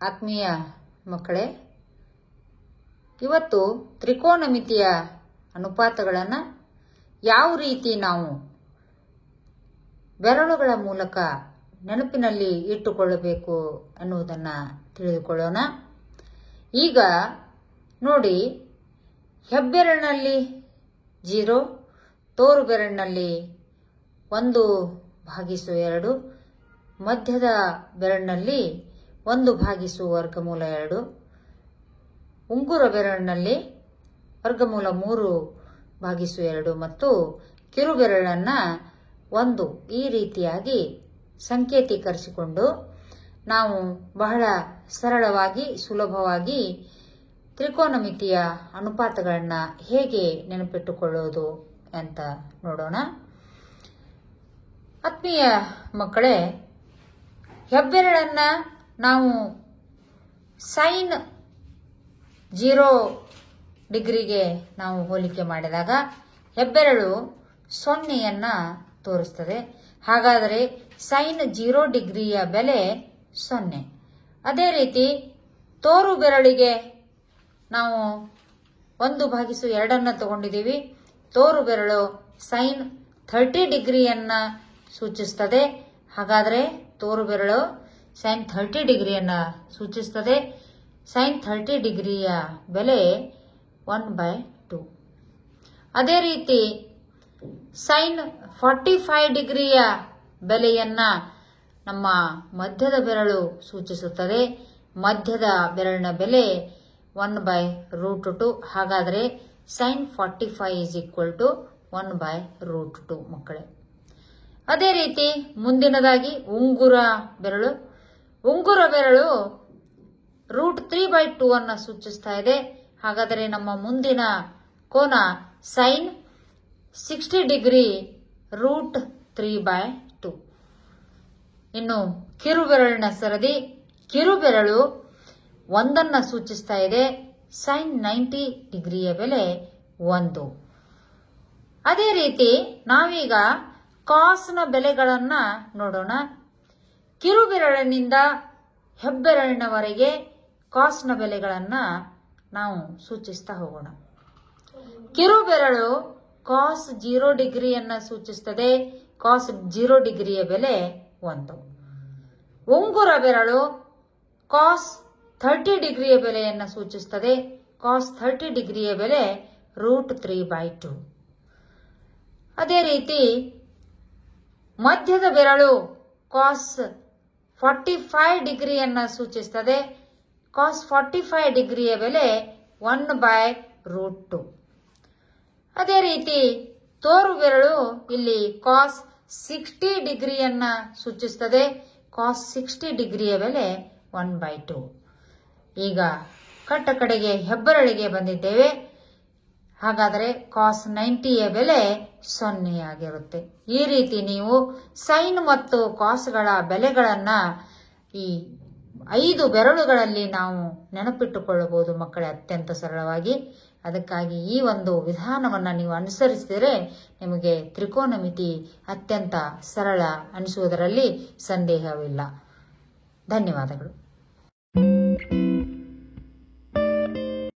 ಆತ್ಮೀಯ ಮಕ್ಕಳೇ, ಇವತ್ತು ತ್ರಿಕೋನಮಿತಿಯ ಅನುಪಾತಗಳನ್ನು ಯಾವ ರೀತಿ ನಾವು ಬೆರಳುಗಳ ಮೂಲಕ ನೆನಪಿನಲ್ಲಿ ಇಟ್ಟುಕೊಳ್ಳಬೇಕು ಅನ್ನುವುದನ್ನು ತಿಳಿದುಕೊಳ್ಳೋಣ. ಈಗ ನೋಡಿ, ಹೆಬ್ಬೆರಳಿನಲ್ಲಿ 0, ತೋರು ಬೆರಳಿನಲ್ಲಿ 1/2, ಮಧ್ಯದ ಬೆರಳಿನಲ್ಲಿ 1/√2, ಉಂಗುರ ಬೆರಳಿನಲ್ಲಿ 3/2 ಮತ್ತು ಕಿರು ಬೆರಳನ್ನು 1 ಈ ರೀತಿಯಾಗಿ ಸಂಕೇತೀಕರಿಸಿಕೊಂಡು ನಾವು ಬಹಳ ಸರಳವಾಗಿ ಸುಲಭವಾಗಿ ತ್ರಿಕೋನಮಿತಿಯ ಅನುಪಾತಗಳನ್ನು ಹೇಗೆ ನೆನಪಿಟ್ಟುಕೊಳ್ಳೋದು ಅಂತ ನೋಡೋಣ. ಆತ್ಮೀಯ ಮಕ್ಕಳೇ, ಹೆಬ್ಬೆರಳನ್ನು ನಾವು ಸೈನ್ 0 ಡಿಗ್ರಿಗೆ ನಾವು ಹೋಲಿಕೆ ಮಾಡಿದಾಗ ಹೆಬ್ಬೆರಳು 0ಯನ್ನು ತೋರಿಸ್ತದೆ. ಹಾಗಾದರೆ ಸೈನ್ 0 ಡಿಗ್ರಿಯ ಬೆಲೆ 0. ಅದೇ ರೀತಿ ತೋರು ಬೆರಳಿಗೆ ನಾವು 1/2 ತಗೊಂಡಿದ್ದೀವಿ. ತೋರು ಬೆರಳು ಸೈನ್ 30 ಡಿಗ್ರಿಯನ್ನು ಸೂಚಿಸ್ತದೆ. ಹಾಗಾದರೆ ತೋರು ಬೆರಳು ಸೈನ್ 30 ಡಿಗ್ರಿಯನ್ನು ಸೂಚಿಸ್ತದೆ. ಸೈನ್ 30 ಡಿಗ್ರಿಯ ಬೆಲೆ 1/2. ಅದೇ ರೀತಿ ಸೈನ್ 45 ಡಿಗ್ರಿಯ ಬೆಲೆಯನ್ನು ನಮ್ಮ ಮಧ್ಯದ ಬೆರಳು ಸೂಚಿಸುತ್ತದೆ. ಮಧ್ಯದ ಬೆರಳಿನ ಬೆಲೆ 1/√2. ಹಾಗಾದರೆ ಸೈನ್ 45 1/√2 ಮಕ್ಕಳೇ. ಅದೇ ರೀತಿ ಮುಂದಿನದಾಗಿ ಉಂಗುರ ಬೆರಳು. ಉಂಗುರ ಬೆರಳು √3/2 ಅನ್ನು ಸೂಚಿಸ್ತಾ ಇದೆ. ಹಾಗಾದರೆ ನಮ್ಮ ಮುಂದಿನ ಕೋನ ಸೈನ್ 60 ಡಿಗ್ರಿ √3/2. ಇನ್ನು ಕಿರುಬೆರಳಿನ ಸರದಿ. ಕಿರುಬೆರಳು 1 ಸೂಚಿಸ್ತಾ ಇದೆ. ಸೈನ್ 90 ಡಿಗ್ರಿಯ ಬೆಲೆ 1. ಅದೇ ರೀತಿ ನಾವೀಗ ಕಾಸ್ನ ಬೆಲೆಗಳನ್ನು ನೋಡೋಣ. ಕಿರುಬೆರಳಿನಿಂದ ಹೆಬ್ಬೆರಳಿನವರೆಗೆ ಕಾಸ್ನ ಬೆಲೆಗಳನ್ನು ನಾವು ಸೂಚಿಸ್ತಾ ಹೋಗೋಣ. ಕಿರುಬೆರಳು ಕಾಸ್ 0 ಡಿಗ್ರಿಯನ್ನು ಸೂಚಿಸುತ್ತದೆ. ಕಾಸ್ 0 ಡಿಗ್ರಿಯ ಬೆಲೆ 1. ಉಂಗುರ ಬೆರಳು ಕಾಸ್ 30 ಡಿಗ್ರಿಯ ಬೆಲೆಯನ್ನು ಸೂಚಿಸುತ್ತದೆ. ಕಾಸ್ 30 ಡಿಗ್ರಿಯ ಬೆಲೆ √3/2. ಅದೇ ರೀತಿ ಮಧ್ಯದ ಬೆರಳು ಕಾಸ್ 45 ಡಿಗ್ರಿಯನ್ನು ಸೂಚಿಸುತ್ತದೆ. ಕಾಸ್ 45 ಡಿಗ್ರಿಯ ಬೆಲೆ 1/√2. ಅದೇ ರೀತಿ ತೋರು ಬೆರಳು ಇಲ್ಲಿ ಕಾಸ್ 60 ಡಿಗ್ರಿಯನ್ನು ಸೂಚಿಸುತ್ತದೆ. ಕಾಸ್ 60 ಡಿಗ್ರಿಯ ಬೆಲೆ 1/2. ಈಗ ಕಟ್ಟ ಕಡೆಗೆ ಹೆಬ್ಬೆರಳಿಗೆ ಬಂದಿದ್ದೇವೆ. ಹಾಗಾದರೆ ಕಾಸ್ 90ಯ ಬೆಲೆ 0 ಆಗಿರುತ್ತೆ. ಈ ರೀತಿ ನೀವು ಸೈನ್ ಮತ್ತು ಕಾಸ್ಗಳ ಬೆಲೆಗಳನ್ನು ಈ 5 ಬೆರಳುಗಳಲ್ಲಿ ನಾವು ನೆನಪಿಟ್ಟುಕೊಳ್ಳಬಹುದು ಮಕ್ಕಳೇ, ಅತ್ಯಂತ ಸರಳವಾಗಿ. ಅದಕ್ಕಾಗಿ ಈ ಒಂದು ವಿಧಾನವನ್ನು ನೀವು ಅನುಸರಿಸಿದರೆ ನಿಮಗೆ ತ್ರಿಕೋನಮಿತಿ ಅತ್ಯಂತ ಸರಳ ಅನಿಸುವುದರಲ್ಲಿ ಸಂದೇಹವಿಲ್ಲ. ಧನ್ಯವಾದಗಳು.